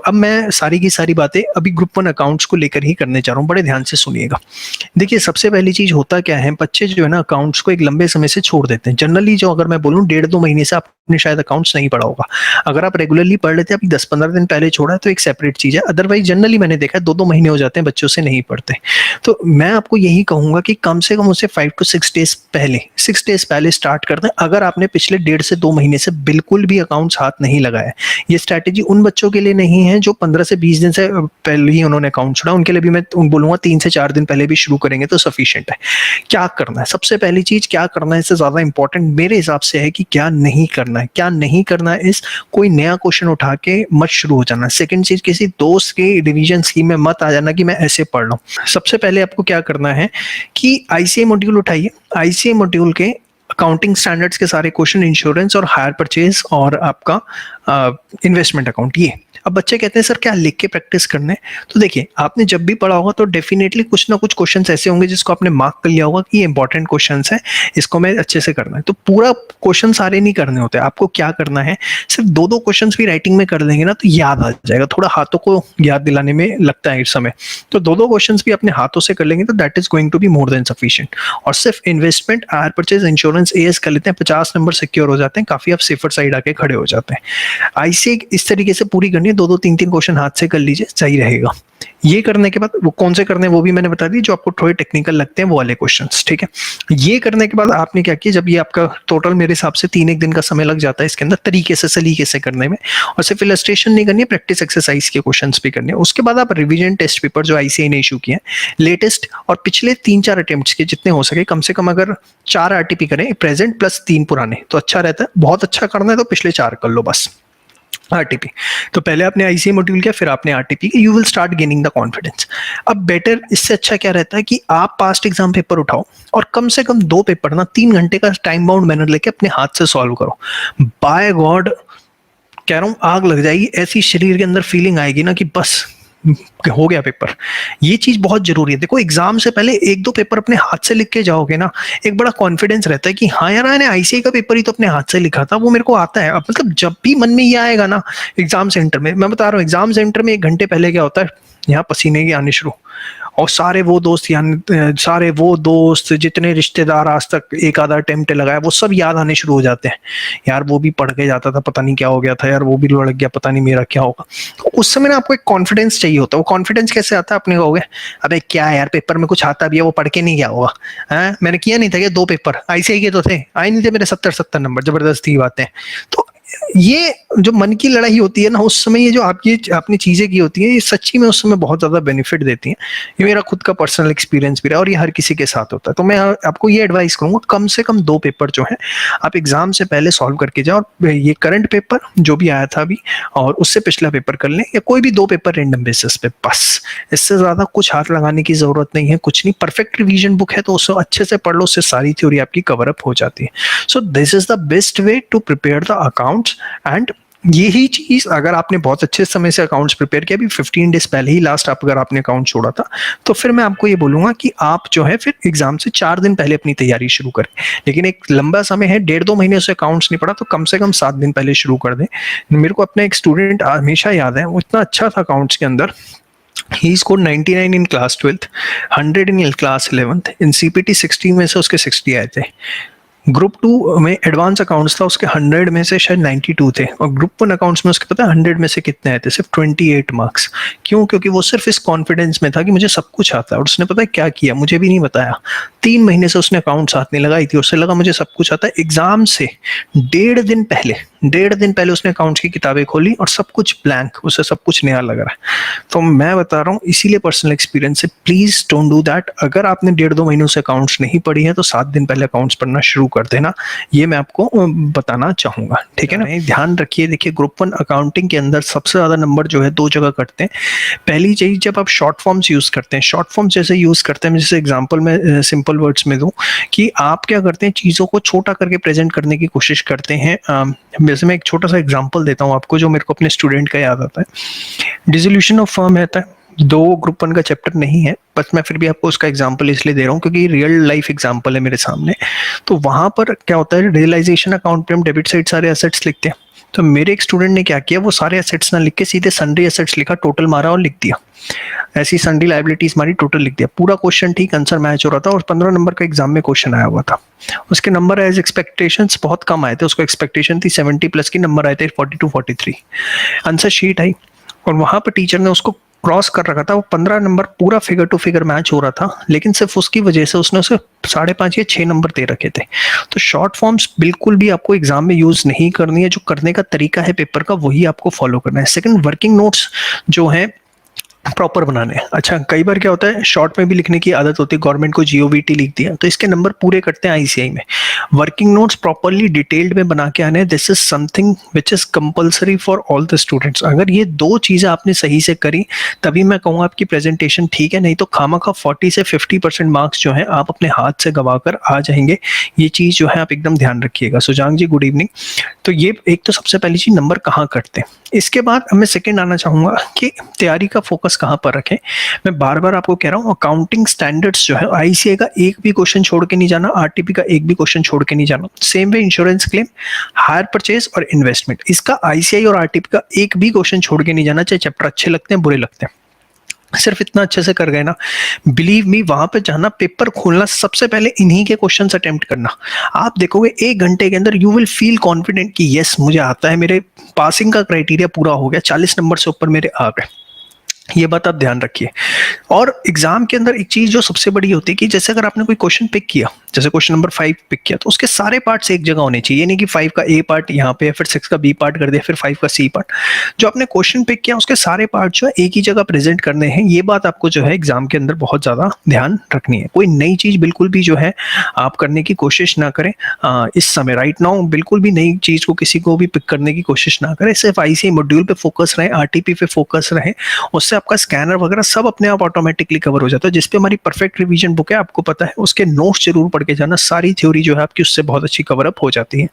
अब मैं सारी की सारी बातें अभी ग्रुप 1 अकाउंट्स को लेकर ही करने जा रहा हूँ, बड़े ध्यान से सुनिएगा। देखिए सबसे पहली चीज होता क्या है, बच्चे जो है ना अकाउंट्स को एक लंबे समय से छोड़ देते हैं। जनरली जो अगर मैं बोलूँ 1.5-2 महीने से आपने शायद अकाउंट्स नहीं पढ़ा होगा। अगर आप रेगुलरली पढ़ लेते हैं, अभी 10-15 दिन पहले छोड़ा है तो एक सेपरेट चीज है। अदरवाइज जनरली मैंने देखा है 2-2 महीने हो जाते हैं बच्चों से नहीं पढ़ते। तो मैं आपको यही कहूंगा कि कम से कम उसे 5 to 6 डेज पहले, 6 डेज पहले स्टार्ट कर दें। अगर आपने पिछले 1.5 से 2 महीने से बिल्कुल भी अकाउंट्स हाथ नहीं लगाया, ये स्ट्रैटेजी उन बच्चों के लिए नहीं है जो 15 से 20 दिन से पहले ही उन्होंने अकाउंट छोड़ा। उनके लिए भी मैं बोलूंगा 3 से 4 दिन पहले भी शुरू करेंगे तो सफिशिएंट है। क्या करना है, सबसे पहली चीज क्या करना है, इससे ज्यादा इंपॉर्टेंट मेरे हिसाब से है कि क्या नहीं करना है। क्या नहीं करना है इस कोई नया क्वेश्चन उठा के मत शुरू हो जाना। सेकंड चीज, किसी दोस्त के रिवीजन स्कीम में मत आ जाना कि मैं ऐसे पढ़ रहा हूँ। सबसे पहले आपको क्या करना है कि आईसीए मॉड्यूल उठाइए। आईसीए मॉड्यूल के अकाउंटिंग स्टैंडर्ड्स के सारे क्वेश्चन, इंश्योरेंस और हायर परचेज और आपका इन्वेस्टमेंट अकाउंट, ये अब बच्चे कहते हैं सर क्या लिख के प्रैक्टिस करने। तो देखिए आपने जब भी पढ़ा होगा तो डेफिनेटली कुछ ना कुछ क्वेश्चंस ऐसे होंगे जिसको आपने मार्क कर लिया होगा कि ये इंपॉर्टेंट क्वेश्चंस है, इसको मैं अच्छे से करना है। तो पूरा क्वेश्चन सारे नहीं करने होते। आपको क्या करना है, सिर्फ 2-2 क्वेश्चंस भी राइटिंग में कर लेंगे ना तो याद आ जाएगा। थोड़ा हाथों को याद दिलाने में लगता है इस समय, तो 2-2 क्वेश्चंस भी अपने हाथों से कर लेंगे तो that is going to be more than sufficient. और सिर्फ इन्वेस्टमेंट, हायर परचेज, इंश्योरेंस, एएस कर लेते हैं, 50 नंबर सिक्योर हो जाते हैं, काफी आप सेफर साइड आके खड़े हो जाते हैं। आईसीए इस तरीके से पूरी करनी है, 2-2, 3-3 क्वेश्चन हाथ से कर लीजिए, सही रहेगा। ये करने के बाद वो कौन से करने हैं वो भी मैंने बता दी, जो आपको थोड़े टेक्निकल लगते हैं वो वाले क्वेश्चंस, ठीक है। ये करने के बाद आपने क्या किया, जब ये आपका टोटल मेरे हिसाब से 3-1 दिन का समय लग जाता है इसके अंदर तरीके से सलीके से करने में, और सिर्फ इलस्ट्रेशन नहीं करनी है, प्रैक्टिस एक्सरसाइज के क्वेश्चंस भी करने हैं। उसके बाद आप रिवीजन टेस्ट पेपर जो आईसीए ने इशू किए हैं लेटेस्ट और पिछले 3-4 अटेम्प्ट्स के जितने हो सके, कम से कम अगर 4 आरटीपी करें, प्रेजेंट प्लस 3 पुराने, तो अच्छा रहता है। बहुत अच्छा करना है तो पिछले 4 कर लो बस आरटीपी। तो पहले आपने आईसीए मॉड्यूल किया, फिर आपने आरटीपी किया, you will start gaining the confidence. अब बेटर इससे अच्छा क्या रहता है कि आप पास्ट एग्जाम पेपर उठाओ और कम से कम 2 पेपर ना 3 घंटे का टाइम बाउंड मैनर लेके अपने हाथ से सॉल्व करो। बाय गॉड कह रहा हूं, आग लग जाएगी, ऐसी शरीर के अंदर फीलिंग आएगी ना कि बस हो गया पेपर। ये चीज बहुत जरूरी है। देखो एग्जाम से पहले 1-2 पेपर अपने हाथ से लिख के जाओगे ना, एक बड़ा कॉन्फिडेंस रहता है कि हाँ यार मैंने आईसीए का पेपर ही तो अपने हाथ से लिखा था, वो मेरे को आता है। अब मतलब जब भी मन में ये आएगा ना एग्जाम सेंटर में, मैं बता रहा हूँ एग्जाम सेंटर में 1 घंटे पहले क्या होता है, यहाँ पसीने के आने शुरू, और सारे वो दोस्त जितने रिश्तेदार आज तक एक आधा अटेम्प्ट लगाया वो सब याद आने शुरू हो जाते हैं। यार वो भी पढ़ के जाता था, पता नहीं क्या हो गया था, यार वो भी लड़ गया, पता नहीं मेरा क्या होगा। तो उस समय ना आपको एक कॉन्फिडेंस चाहिए होता है। वो कॉन्फिडेंस कैसे आता है, अपने कहोगे अबे क्या यार पेपर में कुछ आता भी है, वो पढ़ के नहीं गया होगा, है मैंने किया नहीं था कि 2 पेपर आईसीआई के तो थे, आए नहीं थे मेरे 70-70 नंबर, जबरदस्ती बातें। तो ये जो मन की लड़ाई होती है ना उस समय, ये जो आपने चीजें की होती है, ये सच्ची में उस समय बहुत ज्यादा बेनिफिट देती हैं। ये मेरा खुद का पर्सनल एक्सपीरियंस भी रहा और ये हर किसी के साथ होता है। तो मैं आपको ये एडवाइस करूंगा कम से कम 2 पेपर जो है आप एग्जाम से पहले सॉल्व करके जाओ, और ये करंट पेपर जो भी आया था अभी और उससे पिछला पेपर कर लें, या कोई भी 2 पेपर रेंडम बेसिस पे, बस इससे ज्यादा कुछ हाथ लगाने की जरूरत नहीं है। कुछ नहीं, परफेक्ट रिवीजन बुक है तो उसको अच्छे से पढ़ लो, उससे सारी थ्योरी आपकी कवर अप हो जाती है। So this is the best way to prepare the account. And यही चीज अगर आपने बहुत अच्छे समय से अकाउंट्स प्रिपेयर किया, अभी 15 डेज पहले ही लास्ट आप अगर आपने अकाउंट छोड़ा था, तो फिर मैं आपको ये बोलूंगा कि आप जो है फिर एग्जाम से 4 दिन पहले अपनी तैयारी शुरू करें। लेकिन एक लंबा समय है, 1.5-2 महीने से अकाउंट्स नहीं पढ़ा, तो कम से कम 7 दिन पहले शुरू कर दें। मेरे को अपना एक स्टूडेंट हमेशा याद है, वो इतना अच्छा था अकाउंट्स के अंदर, he scored 99 in class 12th, 100 in class 11th, in CPT 60 में से उसके 60 आए थे। ग्रुप 2 में एडवांस अकाउंट्स था, उसके 100 में से शायद 92 थे, और ग्रुप 1 अकाउंट्स में उसके पता है 100 में से कितने आए थे, सिर्फ 28 मार्क्स। क्यों? क्योंकि वो सिर्फ इस कॉन्फिडेंस में था कि मुझे सब कुछ आता है, और उसने पता है क्या किया, मुझे भी नहीं बताया। 3 महीने से उसने अकाउंट्स हाथ नहीं लगाई थी, उससे लगा मुझे सब कुछ आता है। एग्जाम से 1.5 दिन पहले उसने अकाउंट्स की किताबें खोली और सब कुछ ब्लैंक, उसे सब कुछ नया लग रहा है। तो मैं बता रहा हूँ इसीलिए पर्सनल एक्सपीरियंस से, प्लीज डोंट डू दैट। अगर आपने 1.5-2 महीनों से अकाउंट्स नहीं पढ़ी है तो 7 दिन पहले अकाउंट्स पढ़ना शुरू कर देना, ये मैं आपको बताना चाहूंगा, ठीक है ना। ध्यान रखिए, देखिए ग्रुप 1 अकाउंटिंग के अंदर सबसे ज्यादा नंबर जो है 2 जगह कटते हैं। पहली चीज, जब आप शॉर्ट फॉर्म्स यूज करते हैं, शॉर्ट फॉर्म जैसे यूज करते हैं, जैसे एग्जांपल में सिंपल वर्ड्स में दूं कि आप क्या करते हैं, चीजों को छोटा करके प्रेजेंट करने की कोशिश करते हैं। वैसे मैं एक छोटा सा एग्जांपल देता हूं आपको जो मेरे को अपने स्टूडेंट का याद आता है। डिसोल्यूशन ऑफ फर्म रहता है, 2 ग्रुप 1 का चैप्टर नहीं है, बस मैं फिर भी आपको उसका एग्जांपल इसलिए दे रहा हूँ क्योंकि रियल लाइफ एग्जांपल है मेरे सामने। तो वहां पर क्या होता है, रियलाइजेशन अकाउंट पे हम डेबिट साइड सारे एसेट्स लिखते हैं, तो मेरे एक स्टूडेंट ने क्या किया, वो सारे एसेट्स ना लिख के सीधे सन्ड्री एसेट्स लिखा, टोटल मारा और लिख दिया। ऐसी सन्ड्री लायबिलिटीज मारी, टोटल लिख दिया। पूरा क्वेश्चन ठीक, आंसर मैच हो रहा था और 15 नंबर का एग्जाम में क्वेश्चन आया हुआ था। उसके नंबर एज एक्सपेक्टेशंस बहुत कम आए थे, उसको एक्सपेक्टेशन थी 70 प्लस की, नंबर आए थे 42 43। आंसर शीट आई और वहां पर टीचर ने उसको क्रॉस कर रखा था, वो 15 नंबर पूरा फिगर टू फिगर मैच हो रहा था, लेकिन सिर्फ उसकी वजह से उसने उसे 5.5 या 6 नंबर दे रखे थे। तो शॉर्ट फॉर्म्स बिल्कुल भी आपको एग्जाम में यूज नहीं करनी है। जो करने का तरीका है पेपर का, वही आपको फॉलो करना है। सेकंड, वर्किंग नोट्स जो है प्रॉपर बनाने हैं। अच्छा, कई बार क्या होता है, शॉर्ट में भी लिखने की आदत होती है, गवर्नमेंट को जीओवीटी लिख दिया तो इसके नंबर पूरे कटते हैं आईसीआई में। वर्किंग नोट्स प्रॉपरली डिटेल्ड में बना के आने, this is something which is compulsory for all the students. अगर ये दो चीजें आपने सही से करी तभी मैं कहूँगा आपकी प्रेजेंटेशन ठीक है, नहीं तो खामखा 40 से 50% मार्क्स जो है आप अपने हाथ से गवा कर आ जाएंगे। ये चीज जो है आप एकदम ध्यान रखिएगा। सुजांग जी, गुड इवनिंग। तो ये एक तो सबसे पहली चीज, नंबर कहाँ कटते हैं। इसके बाद मैं सेकंड आना चाहूंगा कि तैयारी का फोकस कहाँ पर रखें। मैं बार बार आपको कह रहा हूँ, अकाउंटिंग स्टैंडर्ड्स जो है, आईसीए का एक भी क्वेश्चन छोड़ के नहीं जाना, आरटीपी का एक भी क्वेश्चन छोड़ के नहीं जाना। Same way insurance claim, hire purchase और इन्वेस्टमेंट, इसका आईसीआई और आरटीपी का एक भी क्वेश्चन छोड़ के नहीं जाना, चाहे चैप्टर अच्छे लगते हैं बुरे लगते हैं। सिर्फ इतना अच्छे से कर गए ना, बिलीव मी, वहां पे जाना, पेपर खोलना, सबसे पहले इन्हीं के क्वेश्चंस अटेम्प्ट करना। आप देखोगे 1 घंटे के अंदर यू विल फील कॉन्फिडेंट कि यस मुझे आता है, मेरे पासिंग का क्राइटेरिया पूरा हो गया, 40 नंबर से ऊपर मेरे आ गए। ये बात आप ध्यान रखिए। और एग्जाम के अंदर एक चीज जो सबसे बड़ी होती है कि जैसे अगर आपने कोई क्वेश्चन पिक किया, जैसे क्वेश्चन नंबर 5 पिक किया, तो उसके सारे पार्ट्स एक जगह होने चाहिए। ये नहीं कि 5 का ए पार्ट यहाँ पे, फिर 6 का बी पार्ट कर दिया, फिर 5 का सी पार्ट। जो आपने क्वेश्चन पिक किया उसके सारे पार्ट जो है एक ही जगह प्रेजेंट करने हैं। ये बात आपको जो है एग्जाम के अंदर बहुत ज्यादा ध्यान रखनी है। कोई नई चीज बिल्कुल भी जो है आप करने की कोशिश ना करें इस समय, राइट नाउ बिल्कुल भी नई चीज को किसी को भी पिक करने की कोशिश ना करें। सिर्फ आईसीआई मॉड्यूल पे फोकस रहे, आरटीपी पे फोकस रहे, उससे आपका स्कैनर वगैरह सब अपने आप ऑटोमेटिकली कवर हो जाता है। जिसपे हमारी परफेक्ट रिवीजन बुक है, आपको पता है, उसके नोट्स जरूर पढ़ के जाना, सारी थ्योरी जो है आपकी उससे बहुत अच्छी कवर अप हो जाती है।